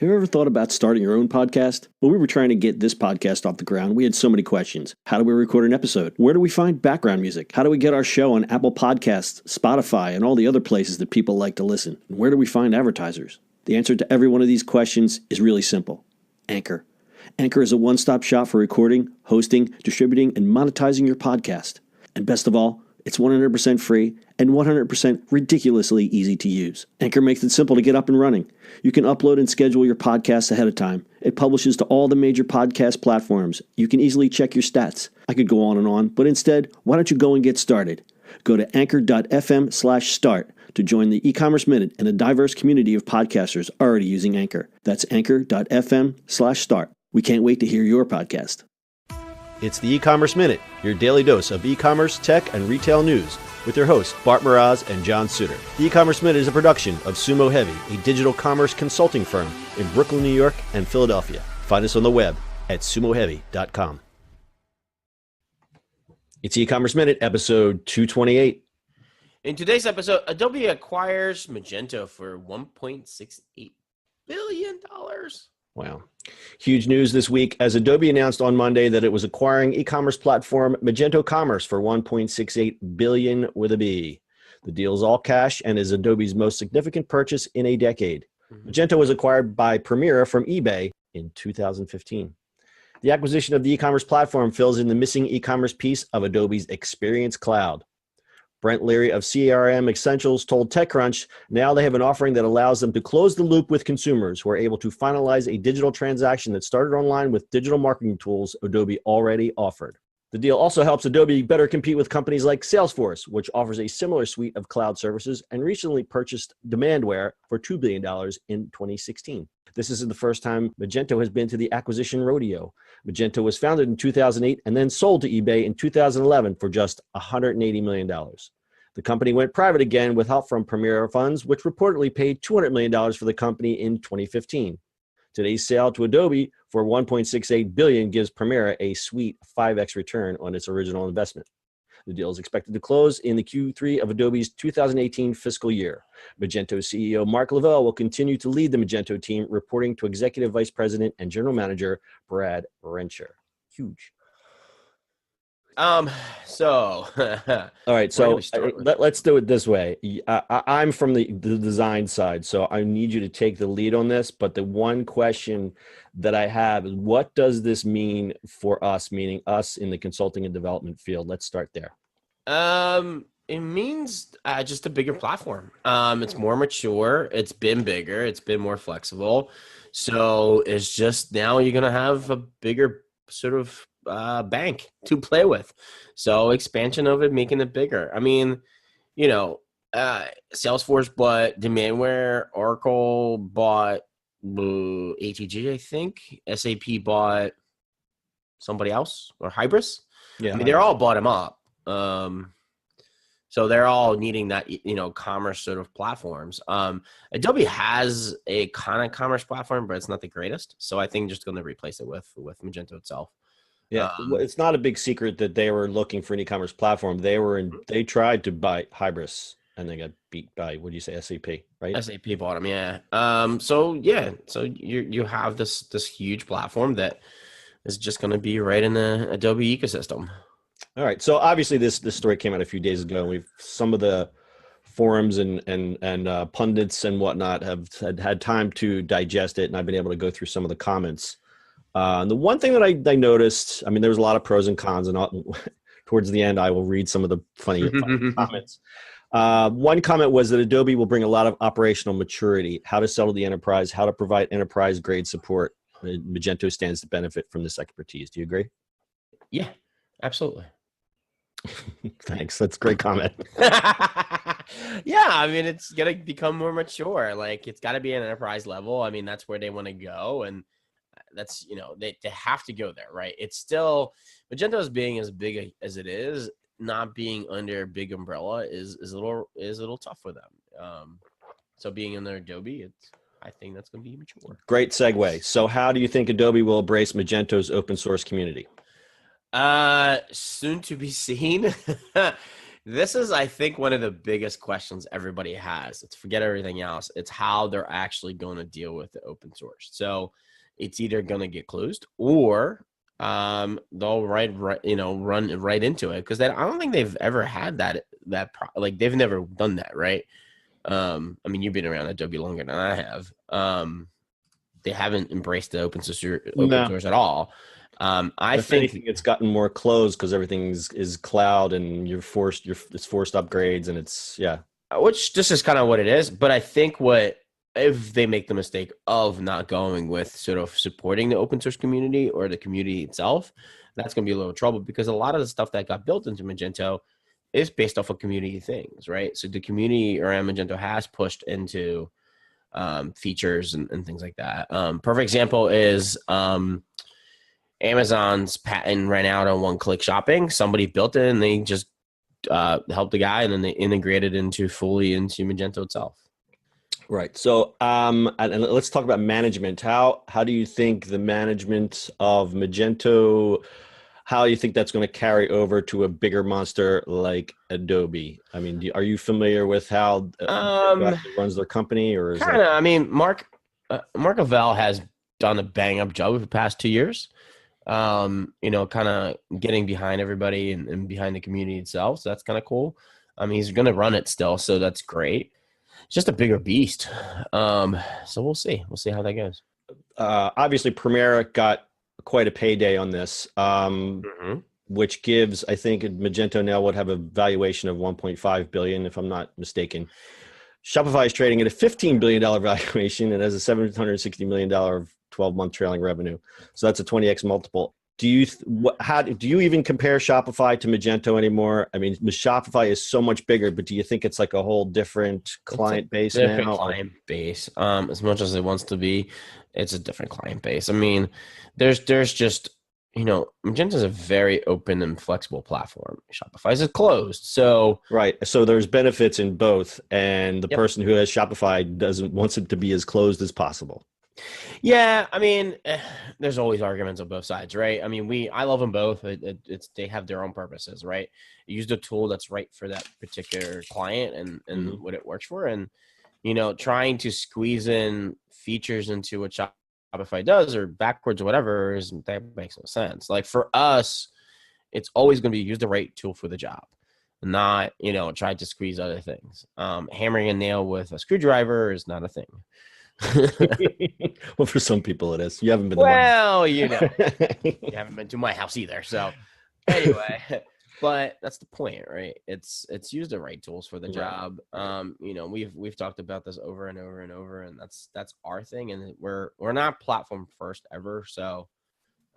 Have you ever thought about starting your own podcast? When we were trying to get this podcast off the ground, we had so many questions. How do we record an episode? Where do we find background music? How do we get our show on Apple Podcasts, Spotify, and all the other places that people like to listen? And where do we find advertisers? The answer to every one of these questions is really simple. Anchor. Anchor is a one-stop shop for recording, hosting, distributing, and monetizing your podcast. And best of all, it's 100% free and 100% ridiculously easy to use. Anchor makes it simple to get up and running. You can upload and schedule your podcasts ahead of time. It publishes to all the major podcast platforms. You can easily check your stats. I could go on, but instead, why don't you go and get started? Go to anchor.fm/start to join the eCommerce Minute and a diverse community of podcasters already using Anchor. That's anchor.fm/start. We can't wait to hear your podcast. It's the eCommerce Minute, your daily dose of e-commerce, tech, and retail news with your hosts, Bart Mraz and John Suter. The eCommerce Minute is a production of Sumo Heavy, a digital commerce consulting firm in Brooklyn, New York, and Philadelphia. Find us on the web at sumoheavy.com. It's eCommerce Minute, episode 228. In today's episode, Adobe acquires Magento for $1.68 billion. Wow. Huge news this week as Adobe announced on Monday that it was acquiring e-commerce platform Magento Commerce for $1.68 billion with a B. The deal is all cash and is Adobe's most significant purchase in a decade. Magento was acquired by Premiere from eBay in 2015. The acquisition of the e-commerce platform fills in the missing e-commerce piece of Adobe's Experience Cloud. Brent Leary of CRM Essentials told TechCrunch now they have an offering that allows them to close the loop with consumers who are able to finalize a digital transaction that started online with digital marketing tools Adobe already offered. The deal also helps Adobe better compete with companies like Salesforce, which offers a similar suite of cloud services and recently purchased Demandware for $2 billion in 2016. This isn't the first time Magento has been to the acquisition rodeo. Magento was founded in 2008 and then sold to eBay in 2011 for just $180 million. The company went private again with help from Premier Funds, which reportedly paid $200 million for the company in 2015. Today's sale to Adobe for $1.68 billion gives Premier a sweet 5x return on its original investment. The deal is expected to close in the Q3 of Adobe's 2018 fiscal year. Magento CEO Mark Lavelle will continue to lead the Magento team, reporting to Executive Vice President and General Manager Brad Rencher. Huge. All right, so let's do it this way. I'm from the design side, so I need you to take the lead on this. But the one question that I have is, what does this mean for us, meaning us in the consulting and development field? Let's start there. It means just a bigger platform. It's more mature. It's been bigger. It's been more flexible. So it's just now you're going to have a bigger sort of bank to play with. So expansion of it, making it bigger. I mean, Salesforce bought Demandware, Oracle bought ATG, I think. SAP bought somebody else, or Hybris. Yeah, I mean, they're all bottom up. So they're all needing that, commerce sort of platforms. Adobe has a kind of commerce platform, but it's not the greatest. So I think just going to replace it with Magento itself. Yeah, it's not a big secret that they were looking for an e-commerce platform. They tried to buy Hybris and they got beat by, what do you say, SAP, right? SAP bought them, yeah. So you have this huge platform that is just going to be right in the Adobe ecosystem. All right. So obviously this story came out a few days ago. Some of the forums and pundits and whatnot have had time to digest it, and I've been able to go through some of the comments. The one thing that I noticed, I mean, there was a lot of pros and cons, and towards the end, I will read some of the funny comments. One comment was that Adobe will bring a lot of operational maturity, how to sell to the enterprise, how to provide enterprise-grade support. Magento stands to benefit from this expertise. Do you agree? Yeah, absolutely. Thanks. That's a great comment. Yeah, I mean, it's going to become more mature. Like, it's got to be an enterprise level. I mean, that's where they want to go, and that's, they have to go there, right? It's still, Magento's being as big as it is, not being under a big umbrella is a little tough for them. So being under Adobe, I think that's going to be mature. Great segue. So how do you think Adobe will embrace Magento's open source community? Soon to be seen. This is, I think, one of the biggest questions everybody has. It's forget everything else. It's how they're actually going to deal with the open source. So it's either going to get closed or they'll run right into it because I don't think they've ever had like they've never done that, right? I mean, you've been around Adobe longer than I have. They haven't embraced the open source at all. I If think anything, it's gotten more closed because everything is cloud and it's forced upgrades and which this is kind of what it is. But I think if they make the mistake of not going with sort of supporting the open source community or the community itself, that's going to be a little trouble because a lot of the stuff that got built into Magento is based off of community things, right? So the community around Magento has pushed into features and things like that. Perfect example is Amazon's patent ran out on one-click shopping. Somebody built it and they just helped the guy and then they integrated fully into Magento itself. Right. So, and let's talk about management. How do you think the management of Magento, how you think that's going to carry over to a bigger monster like Adobe? I mean, are you familiar with how Magento actually runs their company, or is kind of? I mean, Mark Avell has done a bang up job over the past 2 years. Kind of getting behind everybody and behind the community itself. So that's kind of cool. I mean, he's going to run it still, so that's great. It's just a bigger beast. So we'll see. We'll see how that goes. Obviously, Premiere got quite a payday on this, which gives, I think, Magento now would have a valuation of $1.5 billion, if I'm not mistaken. Shopify is trading at a $15 billion valuation and has a $760 million 12-month trailing revenue. So that's a 20x multiple. Do you even compare Shopify to Magento anymore? I mean, Shopify is so much bigger, but do you think it's like a whole different client base now? Different client base. As much as it wants to be, it's a different client base. I mean, there's just, Magento is a very open and flexible platform. Shopify is closed. So right. So there's benefits in both, and the person who has Shopify wants it to be as closed as possible. Yeah, I mean, there's always arguments on both sides, right? I mean, I love them both. They have their own purposes, right? You use the tool that's right for that particular client and what it works for, and trying to squeeze in features into what Shopify does or backwards or whatever that makes no sense. Like for us, it's always going to be use the right tool for the job, not try to squeeze other things. Hammering a nail with a screwdriver is not a thing. Well, for some people it is. You haven't been you haven't been to my house either. So anyway, but that's the point, right? It's use the right tools for the job. We've talked about this over and over and over, and that's our thing. And we're not platform first ever. So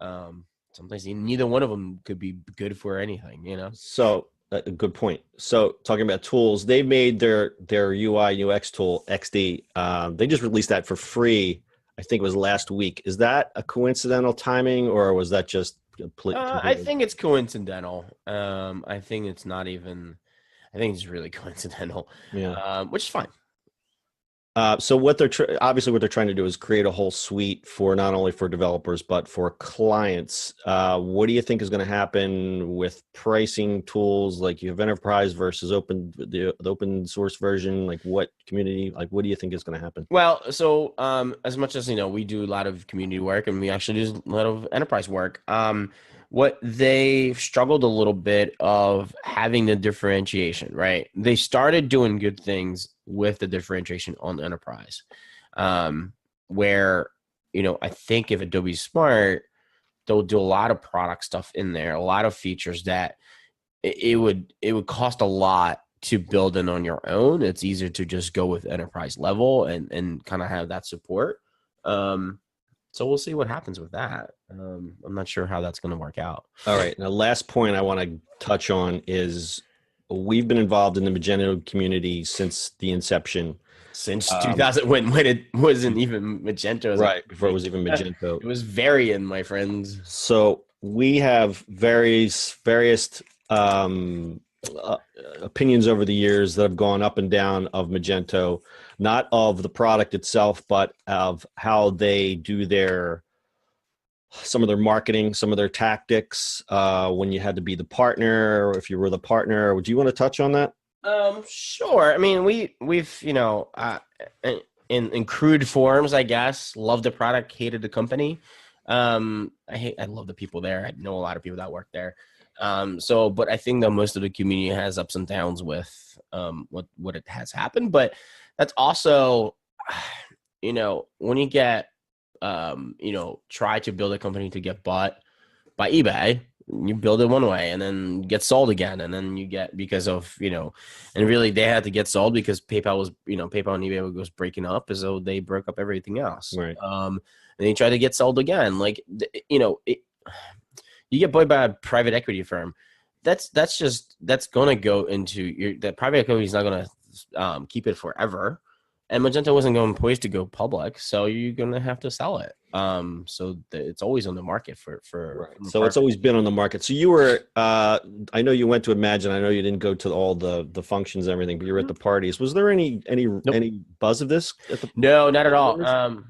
sometimes neither one of them could be good for anything, So a good point. So talking about tools, they made their UI UX tool XD. They just released that for free. I think it was last week. Is that a coincidental timing, or was that just completely? I think it's coincidental. I think it's not even. I think it's really coincidental. Yeah, which is fine. So what they're trying to do is create a whole suite for not only for developers but for clients. What do you think is going to happen with pricing tools? Like you have enterprise versus the open source version. Like what community? Like what do you think is going to happen? Well, so as much as we do a lot of community work and we actually do a lot of enterprise work. What they've struggled a little bit of having the differentiation, right? They started doing good things with the differentiation on the enterprise, where, I think if Adobe's smart, they'll do a lot of product stuff in there, a lot of features that it would cost a lot to build in on your own. It's easier to just go with enterprise level and kind of have that support. So we'll see what happens with that. I'm not sure how that's going to work out. All right. Now, last point I want to touch on is we've been involved in the Magento community since the inception. Since 2000, when it wasn't even Magento. Right, before it was even Magento. It was Varian, my friends. So we have various opinions over the years that have gone up and down of Magento, not of the product itself, but of how they do their some of their marketing, some of their tactics, when you had to be the partner, or if you were the partner. Would you want to touch on that? Sure. I mean, we've in crude forms, I guess, loved the product, hated the company. I love the people there. I know a lot of people that work there. But I think that most of the community has ups and downs with what it has happened. But that's also, when you get try to build a company to get bought by eBay, you build it one way and then get sold again. And then you get, because of, and really they had to get sold because PayPal and eBay was breaking up. So they broke up everything else. Right. And they tried to get sold again. Like, you get bought by a private equity firm. That's going to go into that private equity is not going to keep it forever. And Magento wasn't poised to go public, so you're going to have to sell it. It's always on the market for right. So it's always been on the market. So you were, I know you went to Imagine. I know you didn't go to all the functions and everything, but you were at the parties. Was there any buzz of this? No, not at all.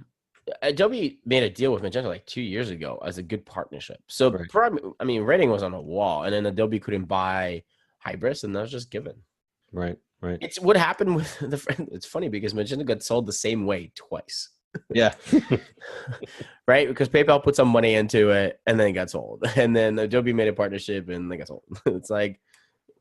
Adobe made a deal with Magento like 2 years ago as a good partnership. So, right. Rating was on a wall, and then Adobe couldn't buy Hybris, and that was just given. Right. Right. It's what happened with the friend. It's funny because Magento got sold the same way twice. Yeah. Right. Because PayPal put some money into it and then it got sold. And then Adobe made a partnership and they got sold. It's like,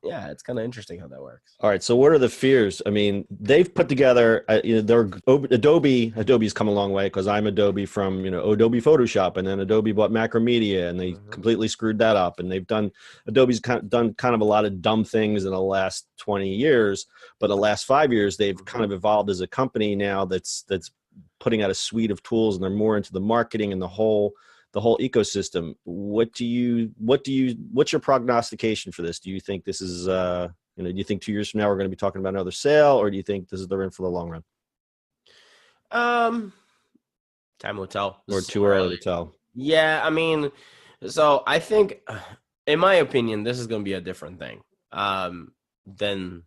yeah, it's kind of interesting how that works. All right. So what are the fears? I mean, they've put together, Adobe's come a long way because I'm Adobe from, Adobe Photoshop, and then Adobe bought Macromedia and they completely screwed that up. And Adobe's done kind of a lot of dumb things in the last 20 years, but the last 5 years, they've kind of evolved as a company now that's putting out a suite of tools, and they're more into the marketing and the whole ecosystem. What's your prognostication for this? Do you think this is, do you think 2 years from now we're going to be talking about another sale, or do you think this is they're in for the long run? Time will tell. Or too early to tell. Yeah. So I think, in my opinion, this is going to be a different thing, than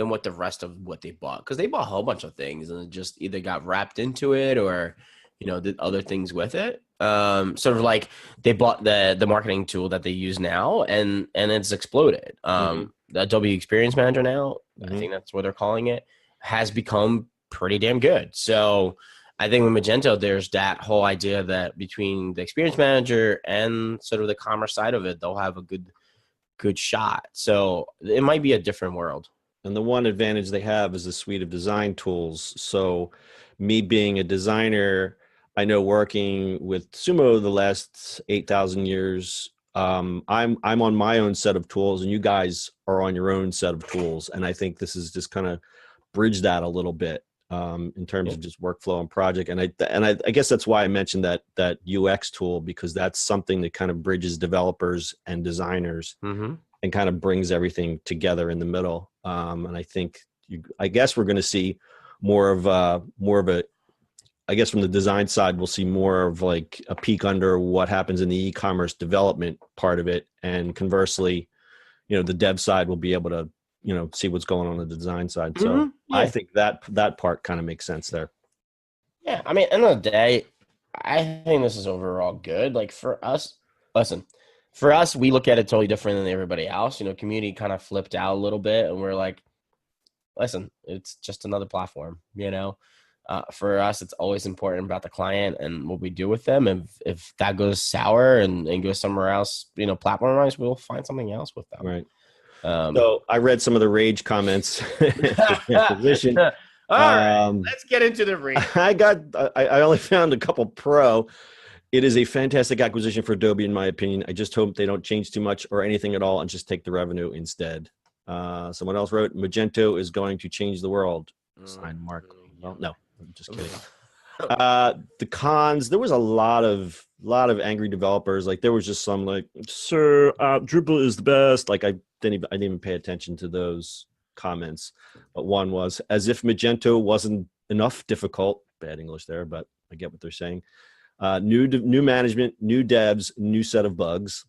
what the rest of what they bought. Cause they bought a whole bunch of things and it just either got wrapped into it or, did other things with it. Sort of like they bought the marketing tool that they use now and it's exploded. The Adobe Experience Manager now, I think that's what they're calling it, has become pretty damn good. So I think with Magento, there's that whole idea that between the Experience Manager and sort of the commerce side of it, they'll have a good shot. So it might be a different world. And the one advantage they have is a suite of design tools. So me being a designer, I know working with Sumo the last 8,000 years, I'm on my own set of tools and you guys are on your own set of tools. And I think this is just kind of bridge that a little bit in terms of just workflow and project. And I guess that's why I mentioned that UX tool, because that's something that kind of bridges developers and designers and kind of brings everything together in the middle. And I think, I guess we're going to see more of a, I guess from the design side, we'll see more of like a peek under what happens in the e-commerce development part of it. And conversely, the dev side will be able to, see what's going on the design side. So I think that part kind of makes sense there. Yeah. At the end of the day, I think this is overall good. Like for us, we look at it totally different than everybody else. Community kind of flipped out a little bit and we're like, listen, it's just another platform, For us, it's always important about the client and what we do with them. If that goes sour and goes somewhere else, platform-wise, we'll find something else with them. Right. So I read some of the rage comments. Position. All right, let's get into the rage. I only found a couple pro. It is a fantastic acquisition for Adobe, in my opinion. I just hope they don't change too much or anything at all and just take the revenue instead. Someone else wrote, Magento is going to change the world. Signed Mark. Well, no, I'm just kidding. The cons, there was a lot of angry developers. Like there was just some like, sir, Drupal is the best. Like I didn't even pay attention to those comments. But one was, as if Magento wasn't enough difficult. Bad English there, but I get what they're saying. New management, new devs, new set of bugs.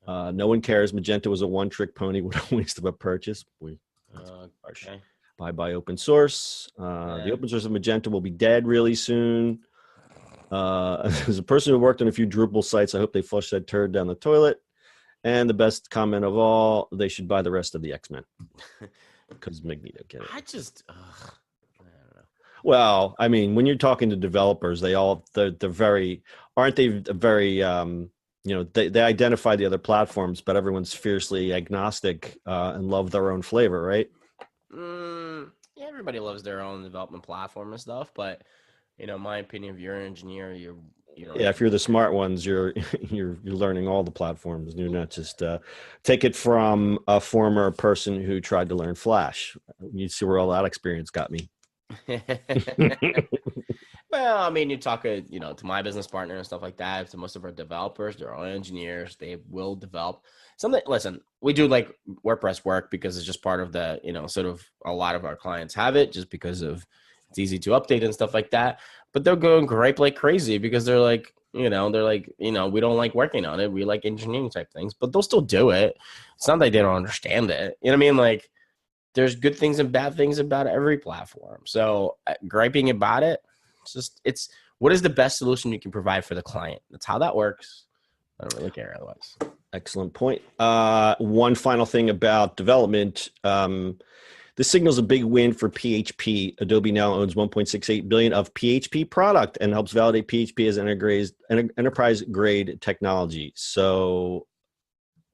No one cares. Magento was a one-trick pony with a waste of a purchase. Okay. Bye-bye open source. The open source of Magento will be dead really soon. As a person who worked on a few Drupal sites, I hope they flush that turd down the toilet. And the best comment of all, they should buy the rest of the X-Men. Because Magneto, get it. I don't know. Well, I mean, when you're talking to developers, they're very, aren't they very, they identify the other platforms, but everyone's fiercely agnostic and love their own flavor, right? Yeah, everybody loves their own development platform and stuff, but my opinion, if you're an engineer, if you're the smart ones, you're learning all the platforms. You're not just take it from a former person who tried to learn Flash. You see where all that experience got me. Well, I mean, you talk, to my business partner and stuff like that. To most of our developers, they're all engineers. They will develop something. Listen, we do like WordPress work because it's just part of the, sort of a lot of our clients have it just because of it's easy to update and stuff like that. But they're going gripe like crazy because they're like, we don't like working on it. We like engineering type things, but they'll still do it. It's not that they don't understand it. You know what I mean? Like, there's good things and bad things about every platform. So griping about it, it's what is the best solution you can provide for the client? That's how that works. I don't really care otherwise. Excellent point. One final thing about development. This signals a big win for PHP. Adobe now owns 1.68 billion of PHP product and helps validate PHP as enterprise grade technology. So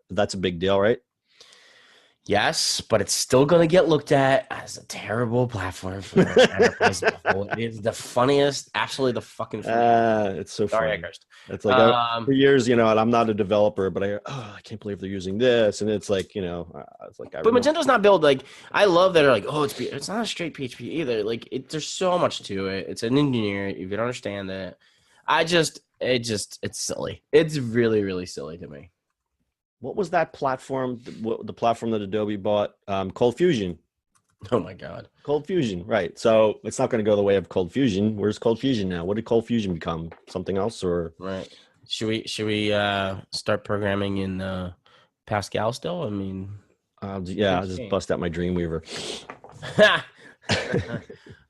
that's a big deal, right? Yes, but it's still going to get looked at as a terrible platform for enterprise. It is the funniest, absolutely the fucking funniest. It's so Sorry, funny. I cursed. It's like for years, and I'm not a developer, but I can't believe they're using this, and it's like, it's like. But Magento's not built like. I love that they're like, it's not a straight PHP either. Like, there's so much to it. It's an engineer. If you don't understand it, it's silly. It's really, really silly to me. What was that platform? The platform that Adobe bought? Cold Fusion. Oh my God. Cold Fusion, right? So it's not going to go the way of Cold Fusion. Where's Cold Fusion now? What did Cold Fusion become? Something else, or right? Should we start programming in Pascal still? I mean, I'll just bust out my Dreamweaver.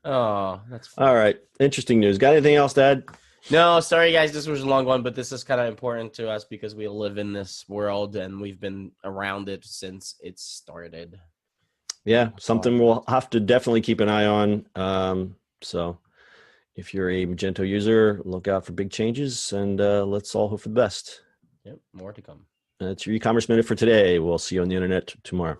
Oh, that's funny. All right. Interesting news. Got anything else to add? No, sorry guys, this was a long one, but this is kind of important to us because we live in this world and we've been around it since it started. Yeah, something we'll have to definitely keep an eye on. So if you're a Magento user, look out for big changes, and let's all hope for the best. Yep, more to come. That's your e-commerce minute for today. We'll see you on the internet tomorrow.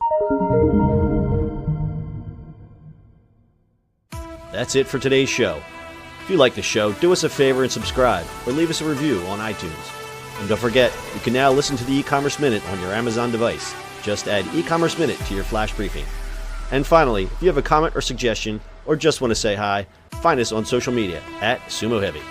That's it for today's show. If you like the show, do us a favor and subscribe, or leave us a review on iTunes. And don't forget, you can now listen to the e-commerce minute on your Amazon device. Just add e-commerce minute to your flash briefing. And finally, if you have a comment or suggestion, or just want to say hi, find us on social media @SumoHeavy.